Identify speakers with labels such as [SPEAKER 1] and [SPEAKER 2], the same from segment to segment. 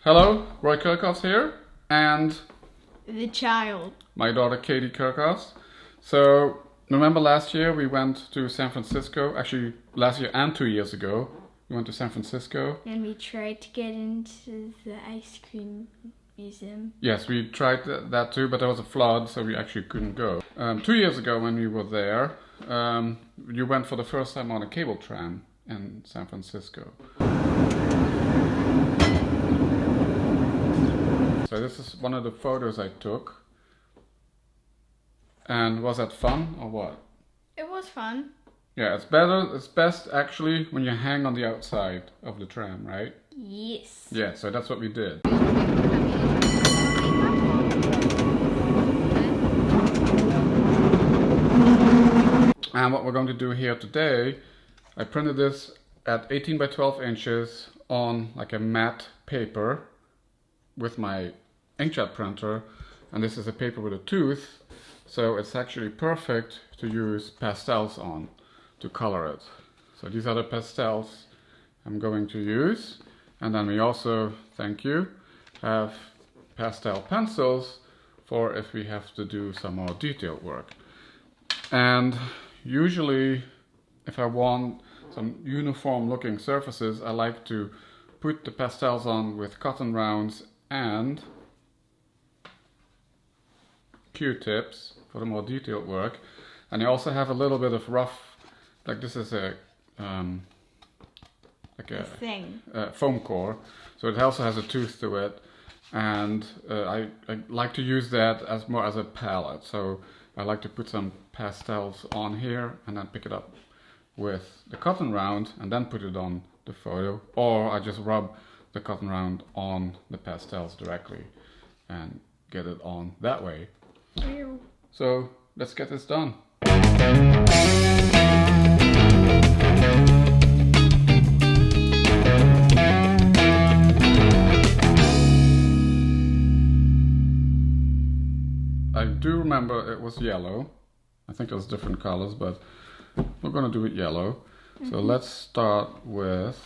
[SPEAKER 1] Hello, Roy Kerckhoffs here, and
[SPEAKER 2] The child.
[SPEAKER 1] my daughter Katie Kerckhoffs. So, remember last year we went to San Francisco? Actually, last year and 2 years ago, we went to San Francisco.
[SPEAKER 2] And we tried to get into the ice cream museum.
[SPEAKER 1] Yes, we tried that too, but there was a flood, so we actually couldn't go. 2 years ago when we were there, you went for the first time on a cable tram in San Francisco. So this is one of the photos I took. And was that fun or what?
[SPEAKER 2] It was fun.
[SPEAKER 1] Yeah, it's best actually when you hang on the outside of the tram, right?
[SPEAKER 2] Yes.
[SPEAKER 1] Yeah, so that's what we did. And what we're going to do here today, I printed this at 18 by 12 inches on like a matte paper with my inkjet printer, and this is a paper with a tooth, so it's actually perfect to use pastels on to color it. So these are the pastels I'm going to use, and then we also, thank you, have pastel pencils for if we have to do some more detailed work. And usually if I want some uniform looking surfaces, I like to put the pastels on with cotton rounds and Q-tips for the more detailed work. And I also have a little bit of rough, like this is a foam core, so it also has a tooth to it, and I like to use that as more as a palette. So I like to put some pastels on here and then pick it up with the cotton round and then put it on the photo, or I just rub the cotton round on the pastels directly and get it on that way.
[SPEAKER 2] Ew.
[SPEAKER 1] So let's get this done. I do remember it was yellow. I think there's different colors, but we're gonna do it yellow. So let's start with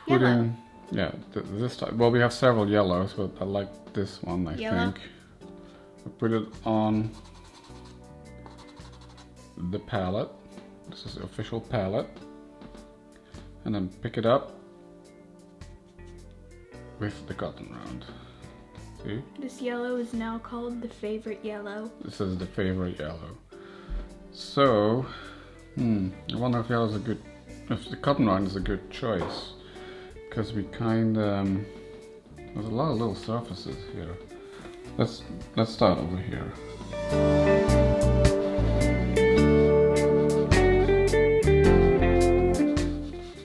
[SPEAKER 1] putting, this type. Well, we have several yellows, but I like this one, I think. I put it on the palette. This is the official palette. And then pick it up with the cotton round. See?
[SPEAKER 2] This yellow is now called the favorite yellow.
[SPEAKER 1] This is the favorite yellow. So, I wonder if yellow is if the cotton round is a good choice. Because we there's a lot of little surfaces here. Let's start over here.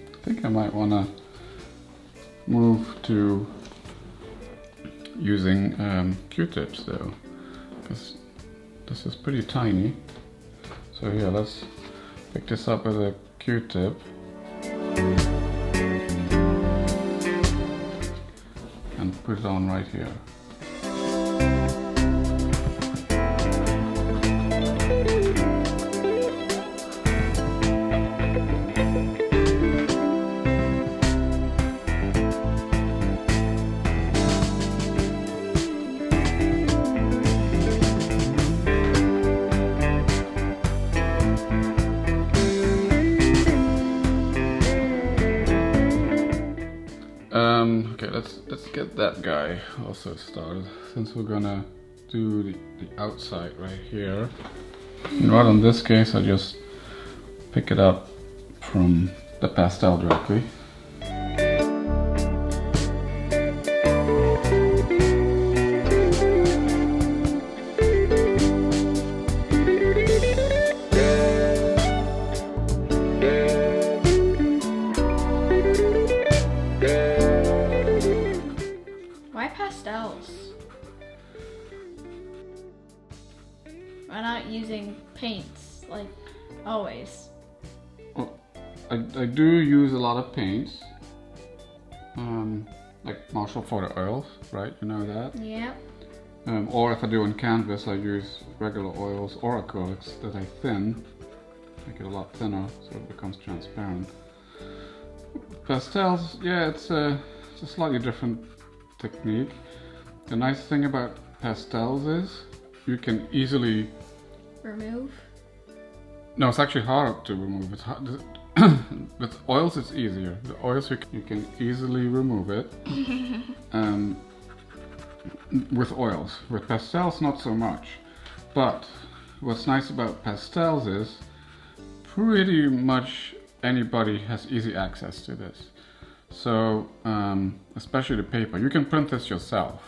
[SPEAKER 1] I think I might want to move to using Q-tips though, because this is pretty tiny. So yeah, let's pick this up with a Q-tip. And put it on right here. Okay, let's get that guy also started, since we're gonna do the outside right here. And right in this case, I just pick it up from the pastel directly.
[SPEAKER 2] Why pastels? Why not using paints like always?
[SPEAKER 1] Well, I do use a lot of paints, like Marshall photo oils, right? You know that.
[SPEAKER 2] Yep.
[SPEAKER 1] Or if I do on canvas, I use regular oils or acrylics that I thin, make it a lot thinner so it becomes transparent. Pastels, yeah, it's it's a slightly different technique. The nice thing about pastels is you can easily
[SPEAKER 2] Remove?
[SPEAKER 1] No, it's actually hard to remove. It's hard. With oils, it's easier. The oils you can easily remove it. With oils, with pastels, not so much. But what's nice about pastels is pretty much anybody has easy access to this. So, especially the paper, you can print this yourself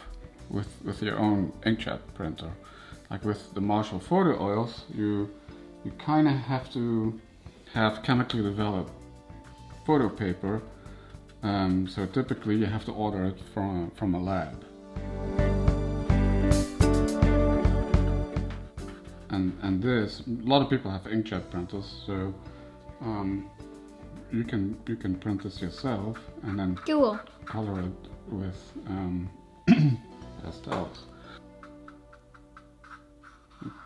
[SPEAKER 1] with your own inkjet printer. Like with the Marshall photo oils, you kind of have to have chemically developed photo paper. So typically you have to order it from a lab. And this, a lot of people have inkjet printers, so you can print this yourself and then
[SPEAKER 2] Cool.
[SPEAKER 1] color it with pastels.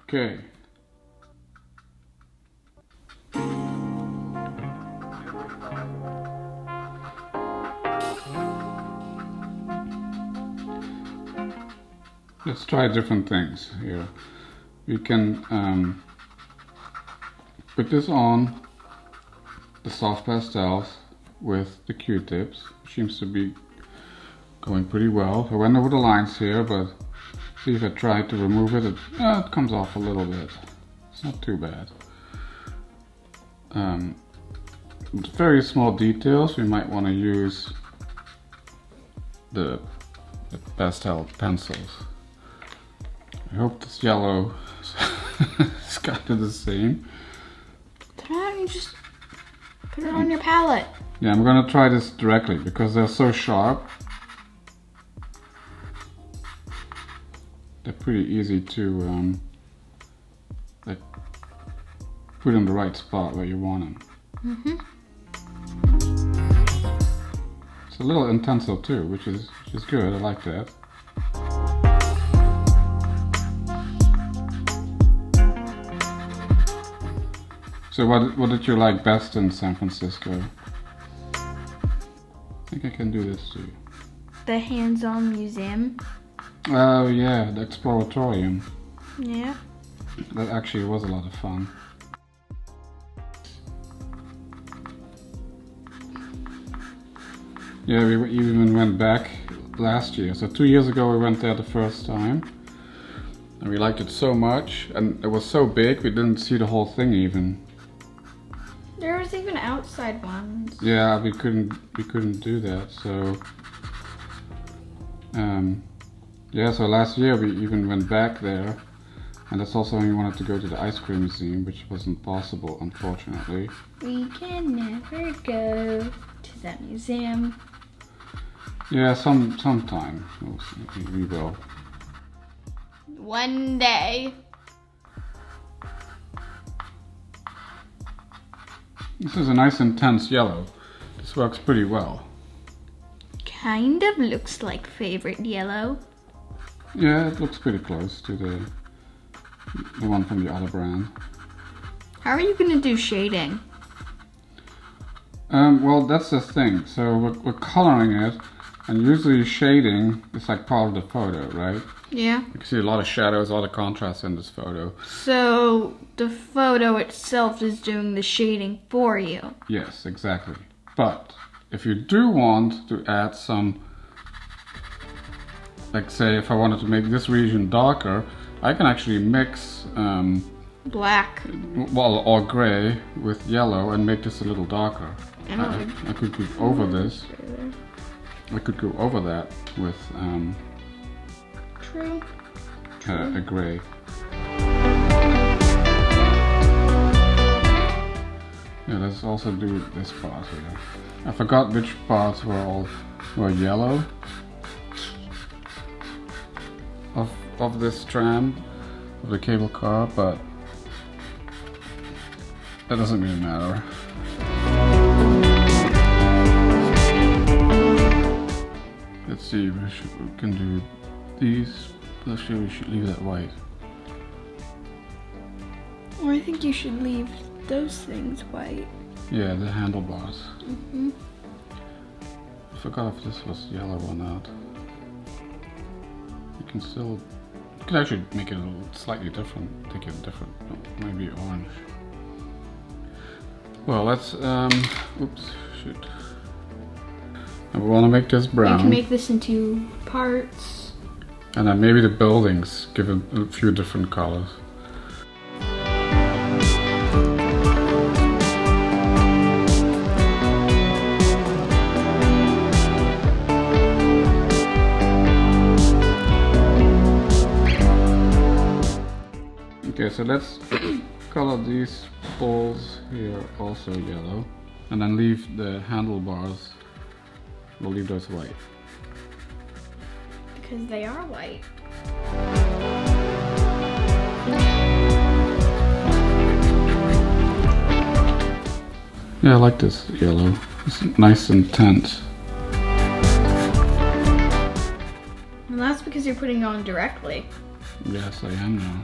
[SPEAKER 1] Okay. Let's try different things here. We can put this on the soft pastels with the Q-tips. Seems to be going pretty well. I went over the lines here, but see if I try to remove it, it comes off a little bit. It's not too bad. With very small details, we might want to use the pastel pencils. I hope this yellow is kind of the same.
[SPEAKER 2] Why don't you just put it on your palette?
[SPEAKER 1] Yeah, I'm gonna try this directly because they're so sharp. They're pretty easy to like put in the right spot where you want them. It's a little intensive too, which is good. I like that. So what did you like best in San Francisco? I think I can do this too.
[SPEAKER 2] The hands-on museum.
[SPEAKER 1] Oh yeah, the Exploratorium.
[SPEAKER 2] Yeah.
[SPEAKER 1] That actually was a lot of fun. Yeah, we even went back last year. So 2 years ago we went there the first time. And we liked it so much, and it was so big we didn't see the whole thing even.
[SPEAKER 2] There was even outside ones.
[SPEAKER 1] Yeah, we couldn't do that. So yeah, so last year we even went back there, and that's also when we wanted to go to the ice cream museum, which wasn't possible, unfortunately.
[SPEAKER 2] We can never go to that museum.
[SPEAKER 1] Yeah, sometime we will.
[SPEAKER 2] One day.
[SPEAKER 1] This is a nice intense yellow. This works pretty well.
[SPEAKER 2] Kind of looks like favorite yellow.
[SPEAKER 1] Yeah, it looks pretty close to the one from the other brand.
[SPEAKER 2] How are you gonna do shading?
[SPEAKER 1] Well, that's the thing. So we're coloring it, and usually shading is like part of the photo, right?
[SPEAKER 2] Yeah.
[SPEAKER 1] You can see a lot of shadows, a lot of contrast in this photo.
[SPEAKER 2] So the photo itself is doing the shading for you.
[SPEAKER 1] Yes, exactly. But if you do want to add some, like say if I wanted to make this region darker, I can actually mix
[SPEAKER 2] Black.
[SPEAKER 1] well, or gray with yellow and make this a little darker. I could go over this. I could go over that with
[SPEAKER 2] True.
[SPEAKER 1] a gray. Yeah, let's also do this part here. I forgot which parts were yellow of this strand of the cable car, but that doesn't really matter. Let's see, we can do these. Actually, we should leave that white.
[SPEAKER 2] Or I think you should leave those things white.
[SPEAKER 1] Yeah, the handlebars. I forgot if this was yellow or not. You can still, you can actually make it a little slightly different, take it different, maybe orange. Well, let's, oops, shoot. And we want to make this brown.
[SPEAKER 2] You can make this into parts.
[SPEAKER 1] And then maybe the buildings, give it a few different colors. Okay, so let's color these balls here also yellow, and then leave the handlebars, we'll leave those white.
[SPEAKER 2] Because they are white.
[SPEAKER 1] Yeah, I like this yellow. It's nice and intense.
[SPEAKER 2] And that's because you're putting it on directly.
[SPEAKER 1] Yes, I am now.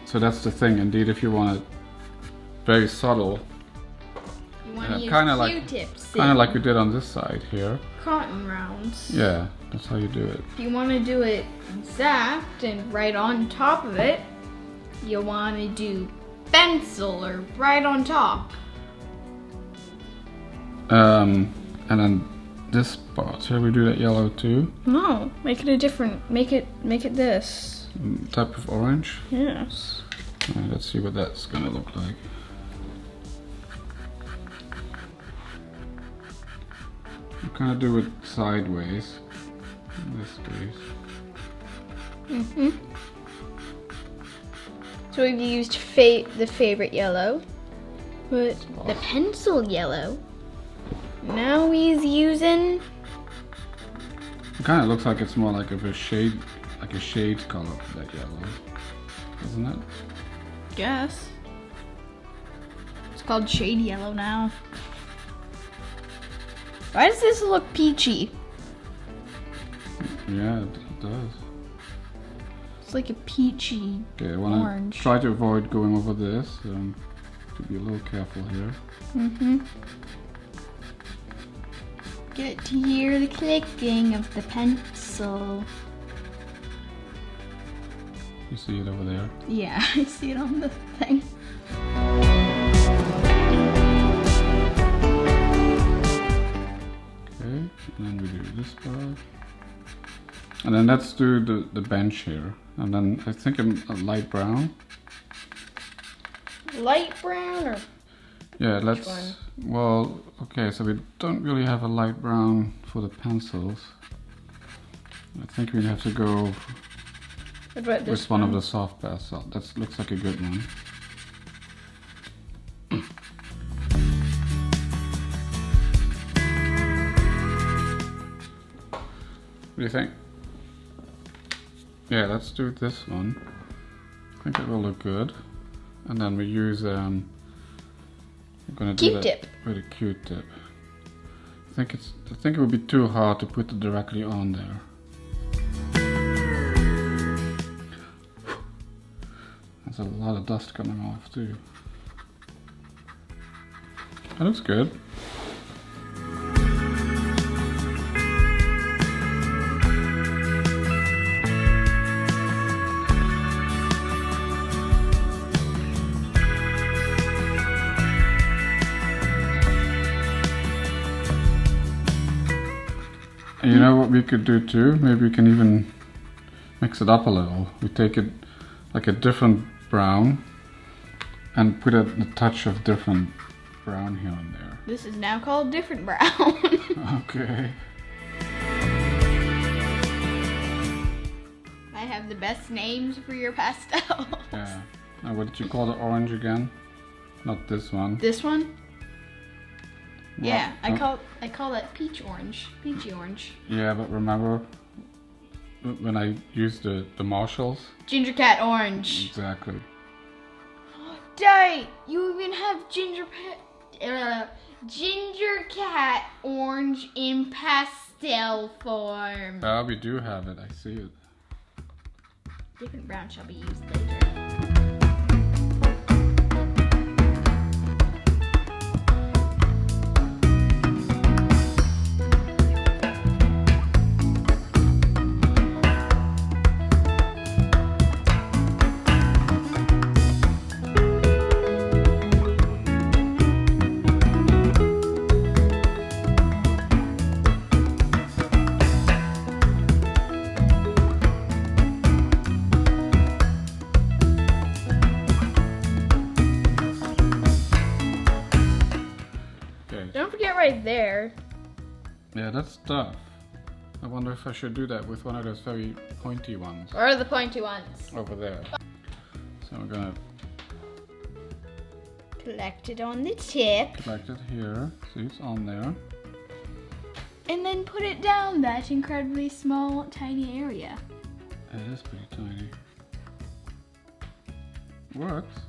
[SPEAKER 1] So that's the thing, indeed, if you want it very subtle,
[SPEAKER 2] You want to use Q-tips.
[SPEAKER 1] kind of like we did on this side here.
[SPEAKER 2] Cotton rounds.
[SPEAKER 1] Yeah, that's how you do it.
[SPEAKER 2] If you want to do it exact and right on top of it, you want to do pencil or right on top.
[SPEAKER 1] And then this part, shall we do that yellow too?
[SPEAKER 2] No, make it a different, make it this.
[SPEAKER 1] Type of orange?
[SPEAKER 2] Yes.
[SPEAKER 1] Alright, let's see what that's gonna look like. You kind of do it sideways in this case.
[SPEAKER 2] So we've used the favorite yellow, but the pencil yellow. Now he's using.
[SPEAKER 1] It kind of looks like it's more like a shade color for that yellow, isn't it?
[SPEAKER 2] Guess. It's called shade yellow now. Why does this look peachy?
[SPEAKER 1] Yeah, it does.
[SPEAKER 2] It's like a peachy
[SPEAKER 1] Okay, I want to
[SPEAKER 2] orange.
[SPEAKER 1] try to avoid going over this, to be a little careful here.
[SPEAKER 2] Get to hear the clicking of the pencil.
[SPEAKER 1] You see it over there?
[SPEAKER 2] Yeah, I see it on the thing.
[SPEAKER 1] Okay, and then we do this part. And then let's do the bench here. And then I think a light brown.
[SPEAKER 2] Light brown or?
[SPEAKER 1] Yeah,
[SPEAKER 2] Which one?
[SPEAKER 1] Well, okay, so we don't really have a light brown for the pencils. I think we have to go
[SPEAKER 2] What about this
[SPEAKER 1] with one of the soft pastel. That looks like a good one. What do you think? Yeah, let's do this one. I think it will look good. And then we use we're gonna do that
[SPEAKER 2] Q-tip.
[SPEAKER 1] with a Q-tip. I think it would be too hard to put it directly on there. There's a lot of dust coming off too. That looks good. And you know what we could do too? Maybe we can even mix it up a little. We take it like a different brown and put a touch of different brown here and there.
[SPEAKER 2] This is now called different brown.
[SPEAKER 1] Okay.
[SPEAKER 2] I have the best names for your pastels.
[SPEAKER 1] Yeah. Now what did you call the orange again? Not this one.
[SPEAKER 2] This one? Yeah,
[SPEAKER 1] Well,
[SPEAKER 2] I call that peach orange. Peachy orange.
[SPEAKER 1] Yeah, but remember when I used the Marshalls?
[SPEAKER 2] Ginger cat orange.
[SPEAKER 1] Exactly.
[SPEAKER 2] Dang! You even have ginger cat orange in pastel form.
[SPEAKER 1] We do have it. I see it.
[SPEAKER 2] Different brown shall be used later.
[SPEAKER 1] Yeah, that's tough. I wonder if I should do that with one of those very pointy ones.
[SPEAKER 2] Or the pointy ones.
[SPEAKER 1] Over there. So we're gonna
[SPEAKER 2] Collect it on the tip.
[SPEAKER 1] collect it here. See, it's on there.
[SPEAKER 2] And then put it down that incredibly small, tiny area.
[SPEAKER 1] It is pretty tiny. Works.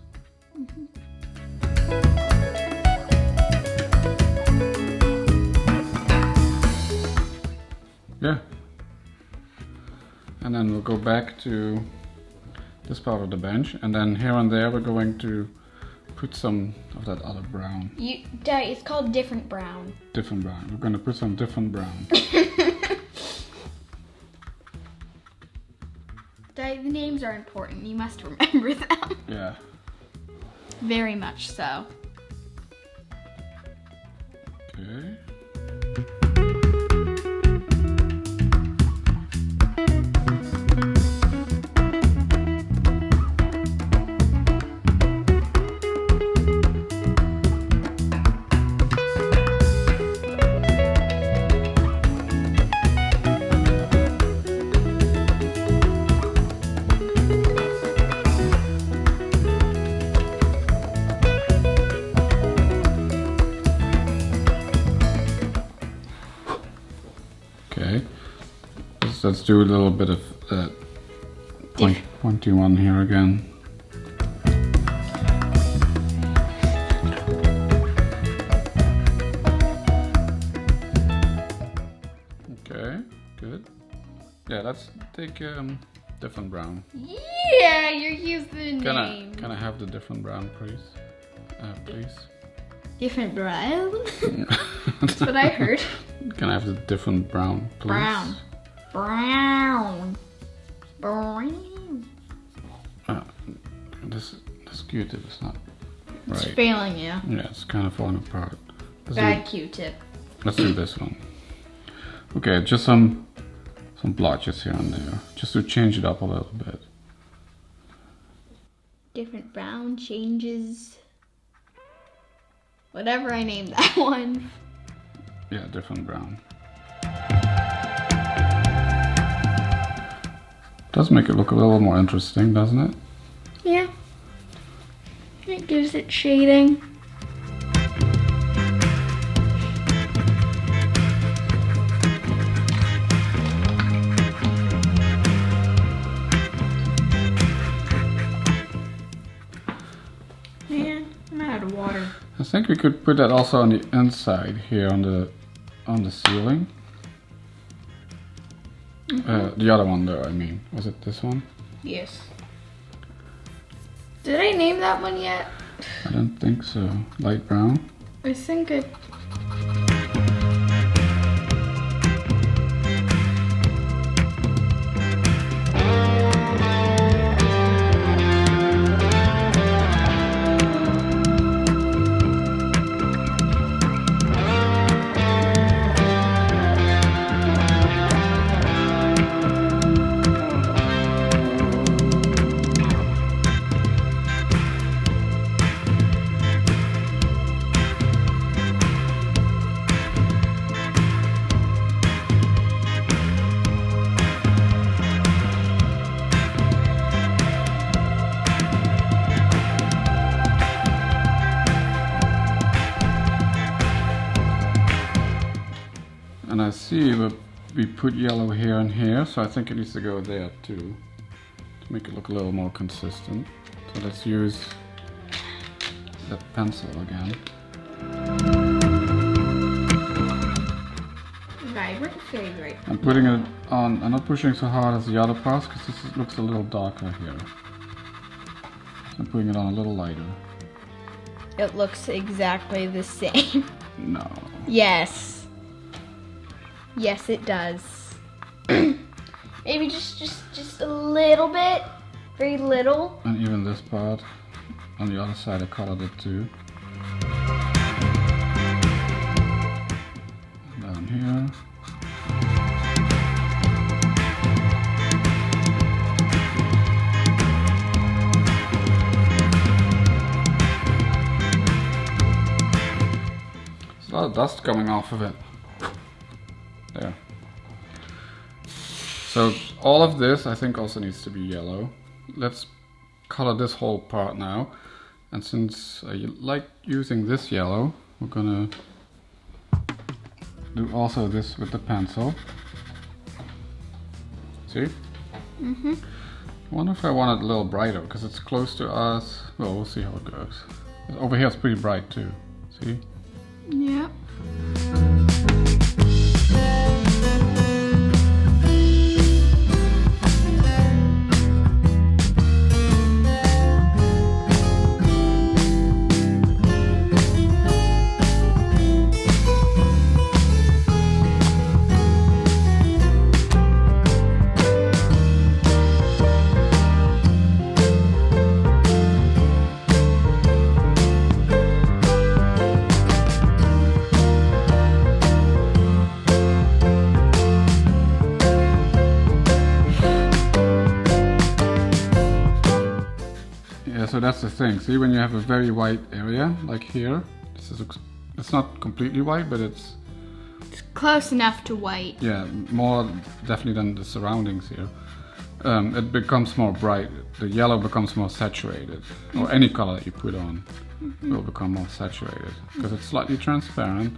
[SPEAKER 1] Yeah. And then we'll go back to this part of the bench, and then here and there we're going to put some of that other brown.
[SPEAKER 2] Dad, it's called different brown.
[SPEAKER 1] Different brown. We're going to put some different brown.
[SPEAKER 2] Dad, the names are important. You must remember them.
[SPEAKER 1] Yeah.
[SPEAKER 2] Very much so.
[SPEAKER 1] Okay. Okay, let's do a little bit of that pointy one here again. Okay, good. Yeah, let's take different brown.
[SPEAKER 2] Yeah, you're using the name.
[SPEAKER 1] Can I have the different brown, please? Please.
[SPEAKER 2] Different brown? That's what I heard.
[SPEAKER 1] Can I have the different brown, please?
[SPEAKER 2] Brown. Brown. Brown.
[SPEAKER 1] This Q-tip is not right.
[SPEAKER 2] It's failing you.
[SPEAKER 1] Yeah, it's kind of falling apart.
[SPEAKER 2] Bad Q-tip.
[SPEAKER 1] Let's do this one. Okay, just some blotches here and there, just to change it up a little bit.
[SPEAKER 2] Different brown changes. Whatever I named that one.
[SPEAKER 1] Yeah, different brown. Does make it look a little more interesting, doesn't it?
[SPEAKER 2] Yeah. It gives it shading. Man, I'm out of water.
[SPEAKER 1] I think we could put that also on the inside here on the ceiling. The other one though, I mean. Was it this one?
[SPEAKER 2] Yes. Did I name that one yet?
[SPEAKER 1] I don't think so. Light brown?
[SPEAKER 2] I think it.
[SPEAKER 1] And I see we put yellow here and here, so I think it needs to go there too, to make it look a little more consistent. So let's use the pencil again.
[SPEAKER 2] Vibrant favorite.
[SPEAKER 1] I'm putting it on, I'm not pushing so hard as the other parts because this looks a little darker here. So I'm putting it on a little lighter.
[SPEAKER 2] It looks exactly the same.
[SPEAKER 1] No.
[SPEAKER 2] Yes. Yes, it does. Maybe just a little bit. Very little.
[SPEAKER 1] And even this part, on the other side I colored it too. And down here. There's a lot of dust coming off of it. There. So all of this I think also needs to be yellow. Let's color this whole part now. And since I like using this yellow, we're gonna do also this with the pencil. See?
[SPEAKER 2] Mm-hmm.
[SPEAKER 1] I wonder if I want it a little brighter because it's close to us. Well, we'll see how it goes. Over here it's pretty bright too. See?
[SPEAKER 2] Yep.
[SPEAKER 1] Yeah, so that's the thing. See, when you have a very white area, like here, it's not completely white, but it's
[SPEAKER 2] Close enough to white.
[SPEAKER 1] yeah, more definitely than the surroundings here. It becomes more bright. The yellow becomes more saturated, or any color that you put on will become more saturated because it's slightly transparent.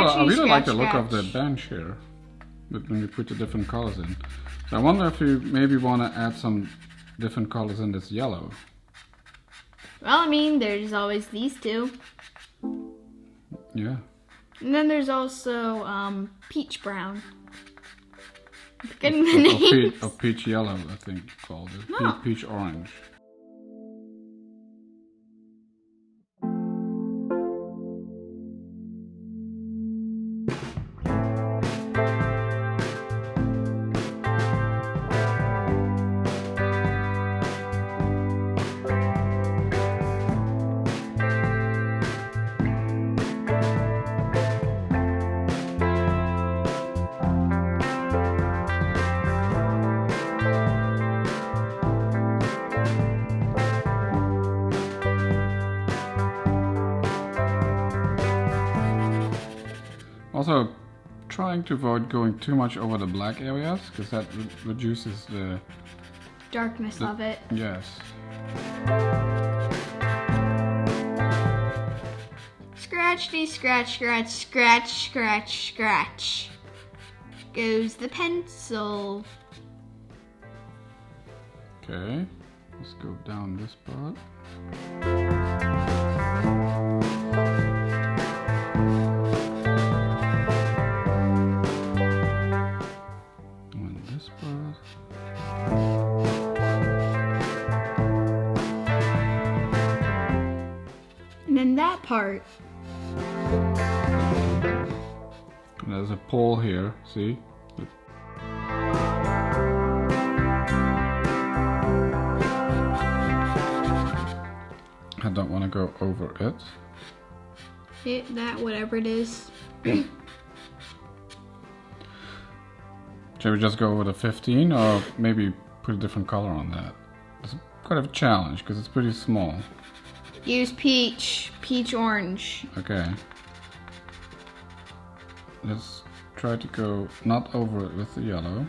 [SPEAKER 1] I really like the look of the bench here, but when you put the different colors in. So I wonder if you maybe want to add some different colors in this yellow.
[SPEAKER 2] Well, I mean, there's always these two.
[SPEAKER 1] Yeah.
[SPEAKER 2] And then there's also peach brown. I'm forgetting the name.
[SPEAKER 1] Or peach yellow, I think you called it.
[SPEAKER 2] No.
[SPEAKER 1] Peach orange. Also, trying to avoid going too much over the black areas, because that reduces the
[SPEAKER 2] Darkness of it.
[SPEAKER 1] Yes.
[SPEAKER 2] Scratchity, scratch, scratch, scratch, scratch, scratch. Goes the pencil.
[SPEAKER 1] Okay, let's go down this part. And this part.
[SPEAKER 2] And then that part.
[SPEAKER 1] And there's a pole here, see? I don't want to go over it.
[SPEAKER 2] Hit that, whatever it is.
[SPEAKER 1] Shall we just go with a 15 or maybe put a different color on that? It's quite a challenge because it's pretty small.
[SPEAKER 2] Use peach. Peach orange.
[SPEAKER 1] Okay. Let's try to go not over it with the yellow.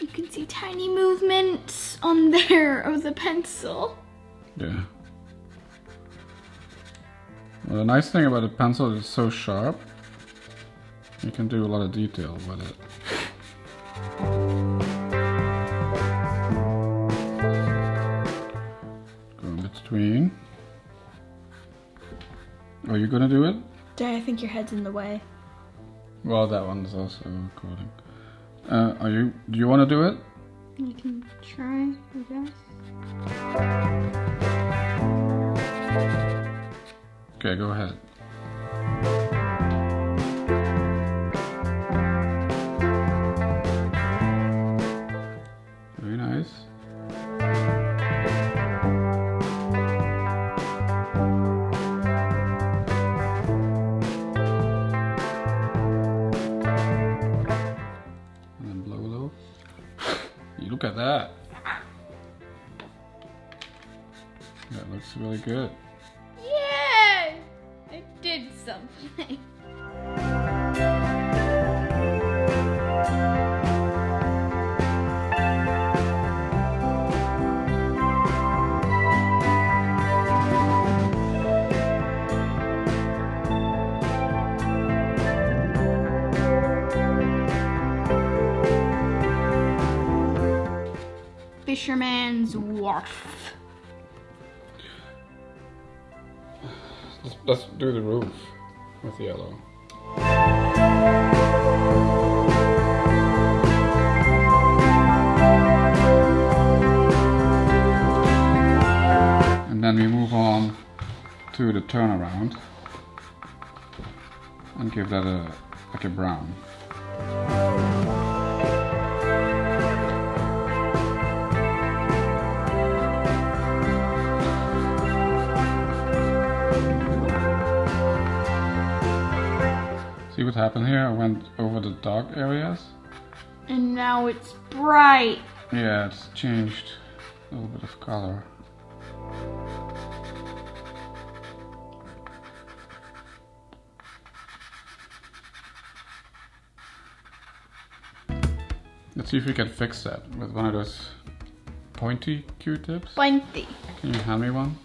[SPEAKER 2] You can see tiny movements on there of the pencil.
[SPEAKER 1] Yeah. Well, the nice thing about the pencil is it's so sharp. You can do a lot of detail with it. Go in between. Are you gonna do it?
[SPEAKER 2] Dad, I think your head's in the way.
[SPEAKER 1] Well, that one is also recording. Do you want to do it?
[SPEAKER 2] You can try, I guess.
[SPEAKER 1] Okay, go ahead. Very nice. And then blow a little. You look at that. That looks really good.
[SPEAKER 2] Yay! I did something. Fisherman's Wharf.
[SPEAKER 1] Let's do the roof with yellow. And then we move on to the turnaround and give that like a brown. See what happened here? I went over the dark areas.
[SPEAKER 2] And now it's bright.
[SPEAKER 1] Yeah, it's changed a little bit of color. Let's see if we can fix that with one of those pointy Q-tips.
[SPEAKER 2] Pointy.
[SPEAKER 1] Can you hand me one?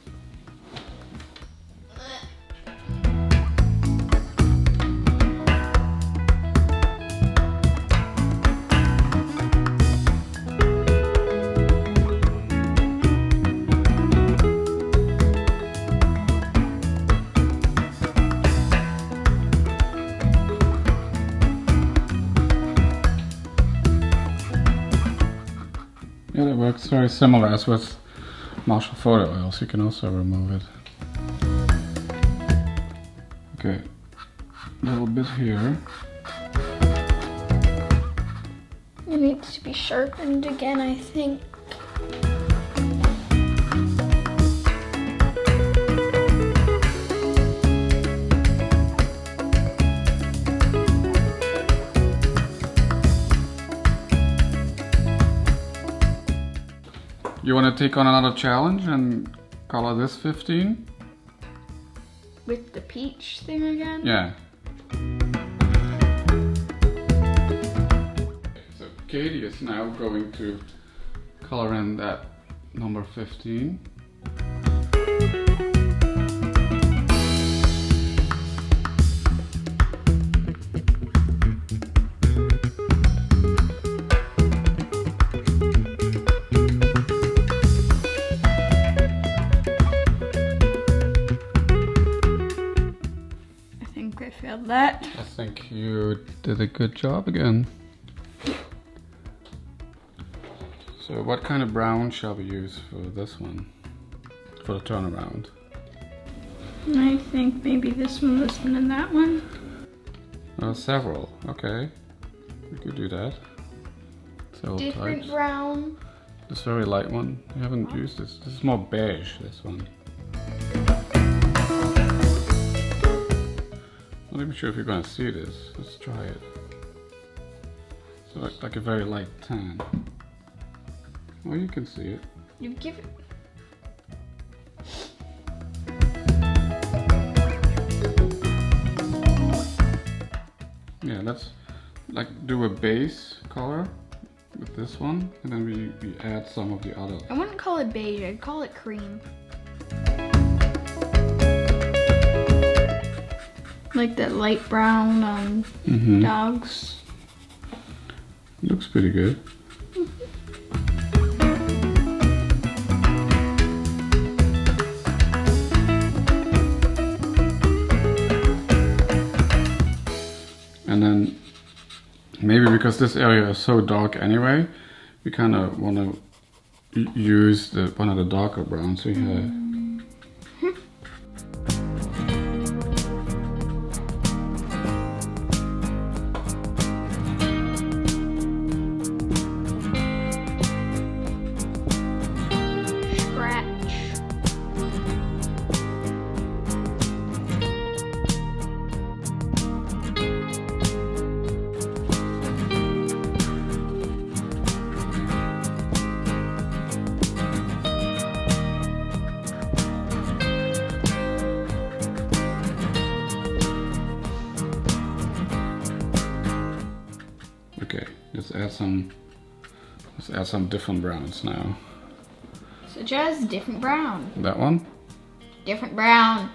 [SPEAKER 1] Yeah, that works very similar as with Marshall photo oils. You can also remove it. Okay, a little bit here.
[SPEAKER 2] It needs to be sharpened again, I think.
[SPEAKER 1] You want to take on another challenge and color this 15?
[SPEAKER 2] With the peach thing again?
[SPEAKER 1] Yeah. So Katie is now going to color in that number 15.
[SPEAKER 2] I failed that.
[SPEAKER 1] I think you did a good job again. So what kind of brown shall we use for this one? For the turnaround?
[SPEAKER 2] I think maybe this one, and that one.
[SPEAKER 1] Several. Okay. We could do that. Several
[SPEAKER 2] Different
[SPEAKER 1] types.
[SPEAKER 2] brown.
[SPEAKER 1] This very light one. I haven't used this. This is more beige, this one. Not even sure if you're going to see this. Let's try it. So like a very light tan. Oh, you can see it.
[SPEAKER 2] You give it.
[SPEAKER 1] Yeah, let's like do a base color with this one, and then we add some of the others.
[SPEAKER 2] I wouldn't call it beige, I'd call it cream. Like that light brown on dogs.
[SPEAKER 1] Looks pretty good. And then maybe because this area is so dark anyway, we kind of want to use one of the darker browns we have. Okay, let's add some different browns now.
[SPEAKER 2] Such as different brown.
[SPEAKER 1] That one?
[SPEAKER 2] Different brown.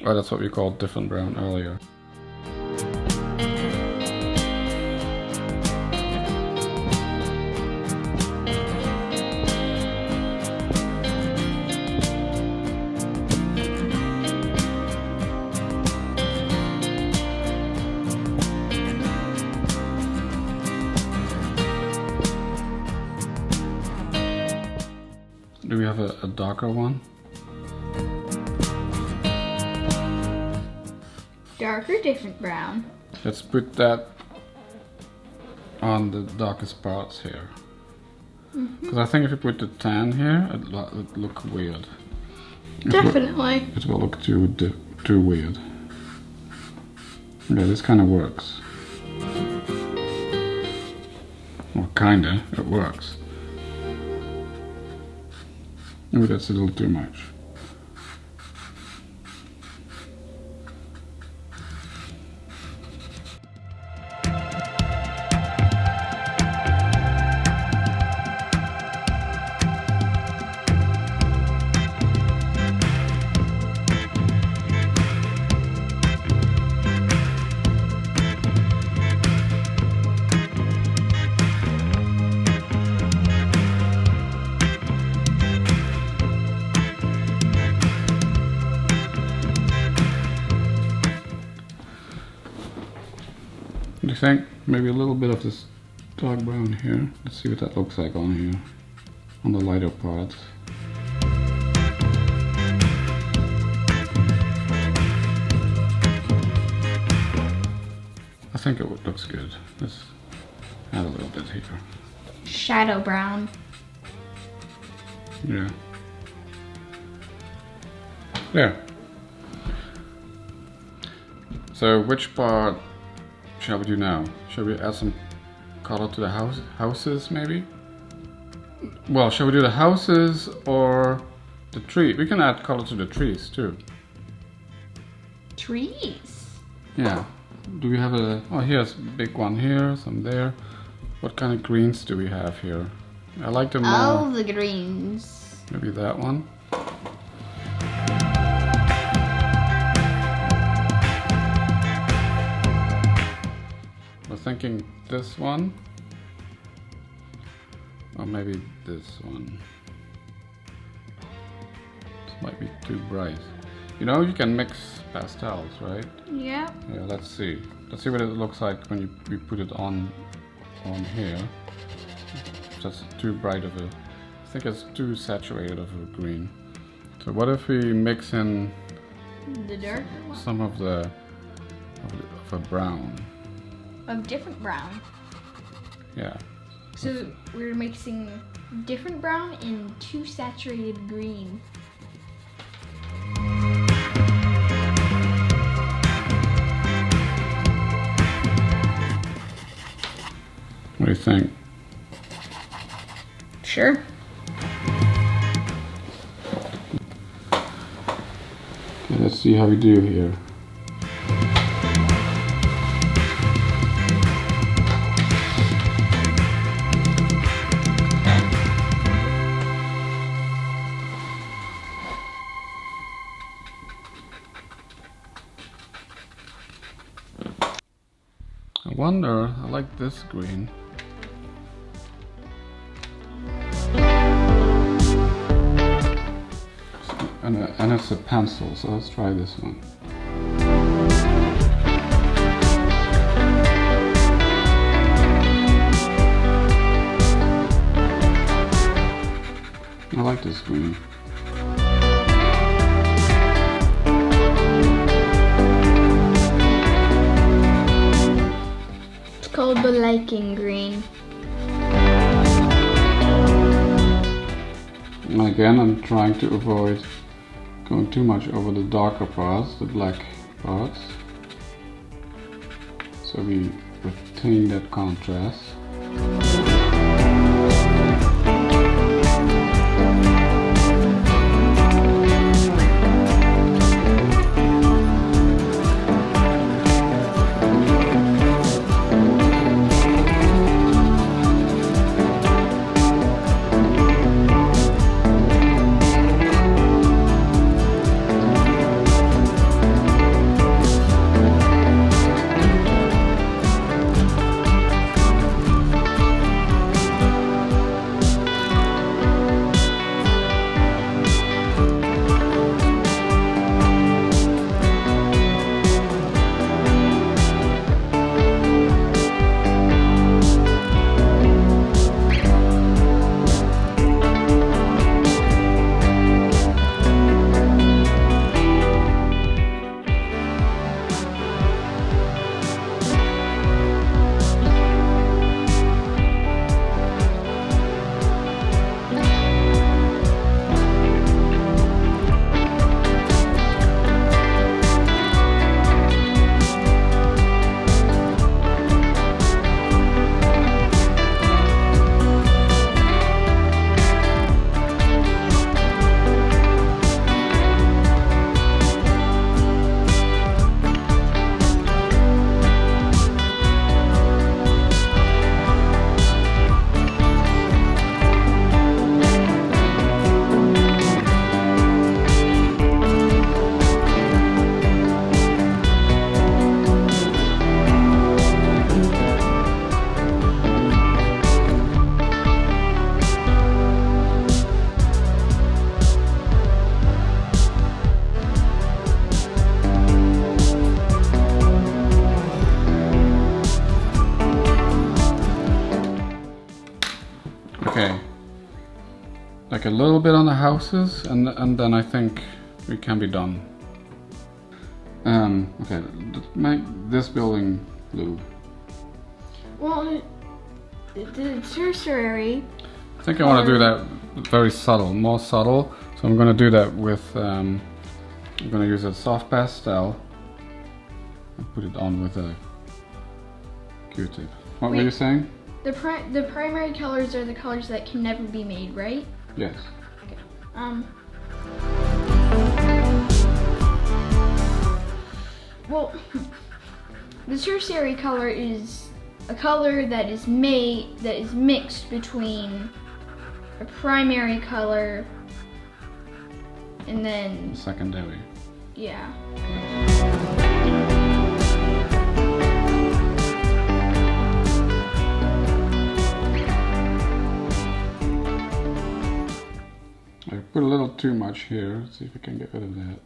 [SPEAKER 1] Oh, that's what we called different brown earlier. Do we have a darker one?
[SPEAKER 2] Darker, different brown.
[SPEAKER 1] Let's put that on the darkest parts here. Because I think if you put the tan here, it'll look weird.
[SPEAKER 2] Definitely.
[SPEAKER 1] It will look too weird. Yeah, this kind of works. Well, kinda, it works. Maybe that's a little too much. What do you think? Maybe a little bit of this dark brown here. Let's see what that looks like on here, on the lighter parts. I think it looks good. Let's add a little bit here.
[SPEAKER 2] Shadow brown.
[SPEAKER 1] Yeah. There. So which part shall we do now? Shall we add some color to the houses maybe? Well, shall we do the houses or the tree? We can add color to the trees too.
[SPEAKER 2] Trees.
[SPEAKER 1] Yeah. Do we have oh, here's a big one here, some there. What kind of greens do we have here? I like them more.
[SPEAKER 2] All the greens.
[SPEAKER 1] Maybe that one. We're thinking this one. Or maybe this one. This might be too bright. You know, you can mix pastels, right?
[SPEAKER 2] Yep.
[SPEAKER 1] Yeah, let's see. Let's see what it looks like when we put it on here. That's too bright of a, I think it's too saturated of a green. So what if we mix in
[SPEAKER 2] The darker one.
[SPEAKER 1] some of a brown?
[SPEAKER 2] Of different brown.
[SPEAKER 1] Yeah.
[SPEAKER 2] So we're mixing different brown in too saturated green.
[SPEAKER 1] What do you think?
[SPEAKER 2] Sure.
[SPEAKER 1] Okay, let's see how we do here. wonder, I like this green. And it's a pencil, so let's try this one. I like this green.
[SPEAKER 2] It's called the liking green.
[SPEAKER 1] And again, I'm trying to avoid going too much over the darker parts, the black parts, so we retain that contrast. Okay, like a little bit on the houses, and then I think we can be done. Okay, let's make this building blue.
[SPEAKER 2] Well, the tertiary.
[SPEAKER 1] I think I want to do that very subtle, more subtle. So I'm going to do that with, I'm going to use a soft pastel and put it on with a Q-tip. What were you saying?
[SPEAKER 2] The primary colors are the colors that can never be made, right?
[SPEAKER 1] Yes.
[SPEAKER 2] Okay. Well, the tertiary color is a color that is mixed between a primary color and then
[SPEAKER 1] Secondary.
[SPEAKER 2] yeah.
[SPEAKER 1] I put a little too much here. Let's see if we can get rid of that.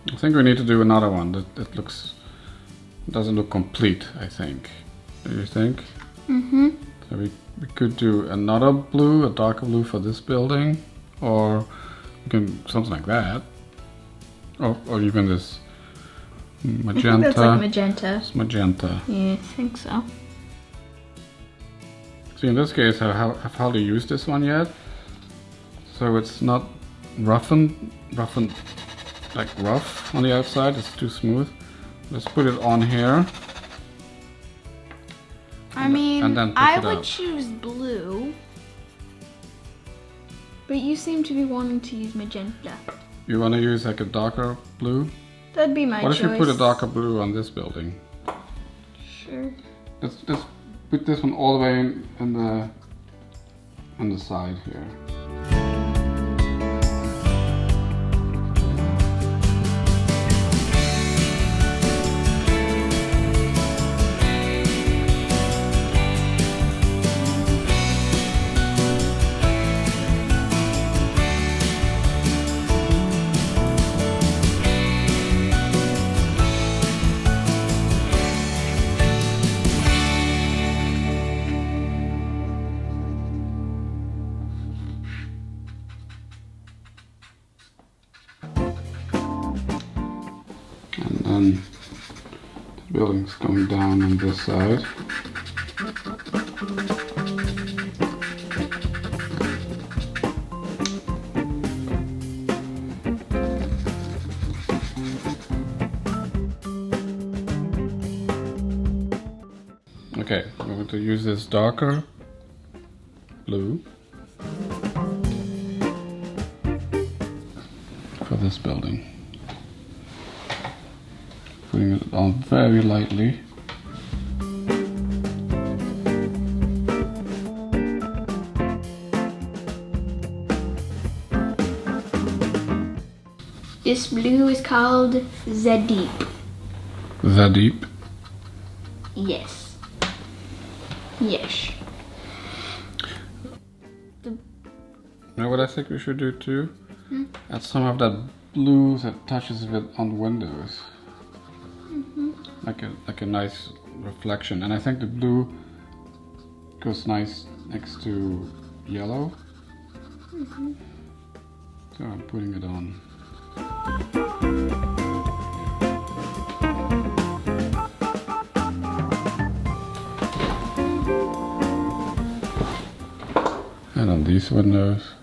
[SPEAKER 1] I think we need to do another one. That doesn't look complete, I think. Do you think?
[SPEAKER 2] Mm-hmm.
[SPEAKER 1] So we could do another blue, a darker blue for this building, or we can something like that, or even this magenta.
[SPEAKER 2] I think that's like magenta.
[SPEAKER 1] It's magenta.
[SPEAKER 2] Yeah, I think so.
[SPEAKER 1] See, in this case, I've hardly used this one yet, so it's not roughened, like rough on the outside. It's too smooth. Let's put it on here.
[SPEAKER 2] I mean,
[SPEAKER 1] and then pick
[SPEAKER 2] I
[SPEAKER 1] it
[SPEAKER 2] would
[SPEAKER 1] up.
[SPEAKER 2] choose blue. But you seem to be wanting to use magenta.
[SPEAKER 1] You want to use like a darker blue?
[SPEAKER 2] That'd be my
[SPEAKER 1] What
[SPEAKER 2] choice.
[SPEAKER 1] if you put a darker blue on this building?
[SPEAKER 2] Sure.
[SPEAKER 1] Let's put this one all the way on the side here. And then the building's going down on this side. Okay, we're going to use this darker blue for this building. Putting it on very lightly.
[SPEAKER 2] This blue is called Zadeep.
[SPEAKER 1] That deep.
[SPEAKER 2] Yes. Yes.
[SPEAKER 1] You know what I think we should do too? Add some of that blue that touches a bit on windows. Like a nice reflection, and I think the blue goes nice next to yellow. So I'm putting it on. And on these windows.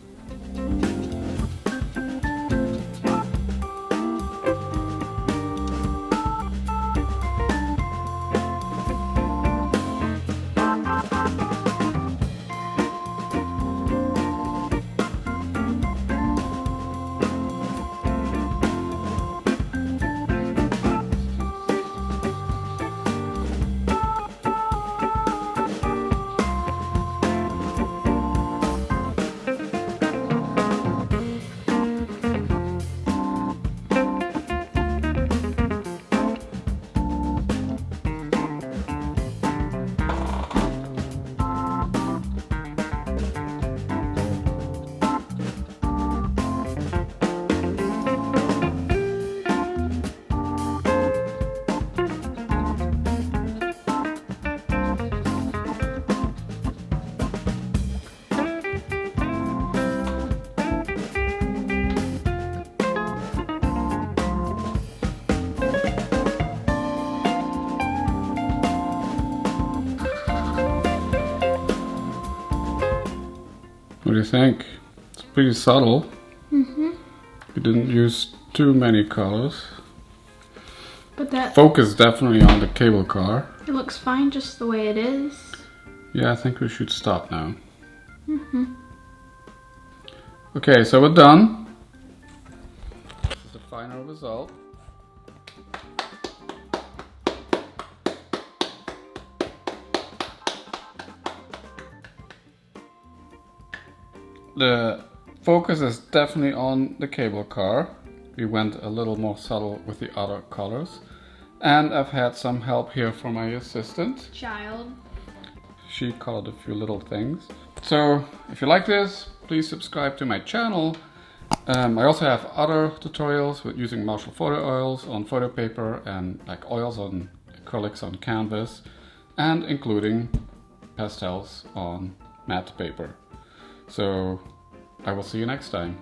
[SPEAKER 1] What do you think? It's pretty subtle. We didn't use too many colors.
[SPEAKER 2] But that
[SPEAKER 1] Focus definitely on the cable car.
[SPEAKER 2] it looks fine just the way it is.
[SPEAKER 1] Yeah, I think we should stop now. Okay, so we're done. This is the final result. The focus is definitely on the cable car. We went a little more subtle with the other colors. And I've had some help here from my assistant.
[SPEAKER 2] Child.
[SPEAKER 1] She colored a few little things. So if you like this, please subscribe to my channel. I also have other tutorials with using Marshall photo oils on photo paper and like oils on acrylics on canvas, and including pastels on matte paper. So I will see you next time.